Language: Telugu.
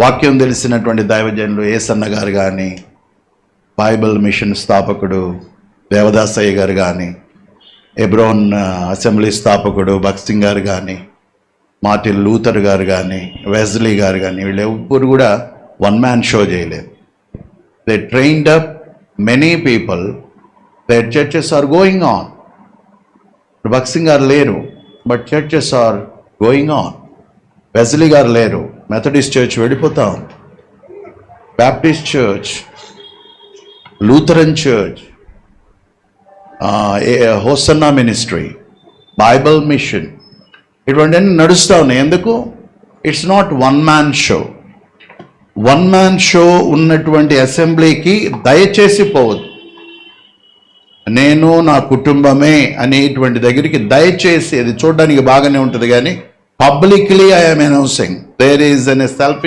వాక్యం తెలిసినటువంటి దైవజనులు ఏసన్న గారు కానీ, బైబిల్ మిషన్ స్థాపకుడు దేవదాసయ్య గారు కానీ, ఎబ్రోన్ అసెంబ్లీ స్థాపకుడు భగత్ సింగ్ గారు కానీ, మార్టిన్ లూథర్ గారు కానీ, వెజ్లీ గారు కానీ, వీళ్ళు ఎవ్వరు కూడా వన్ మ్యాన్ షో చేయలేదు. They trained up many people. There churches are going on. Bhagat Singh garu లేరు, but churches are going on. Wesley garu లేరు, మెథడిస్ట్ చర్చ్ వెళ్ళిపోతా ఉంది. Baptist church, Lutheran church, Hosanna ministry, Bible mission, ఇటువంటివన్నీ నడుస్తూ ఉన్నాయి. ఎందుకు? It's not one man show. One man show ఉన్నటువంటి అసెంబ్లీకి దయచేసి పోవద్దు. నేను నా కుటుంబమే అనేటువంటి దగ్గరికి దయచేసి, అది చూడడానికి బాగానే ఉంటుంది కానీ publicly I'm announcing there is an selfish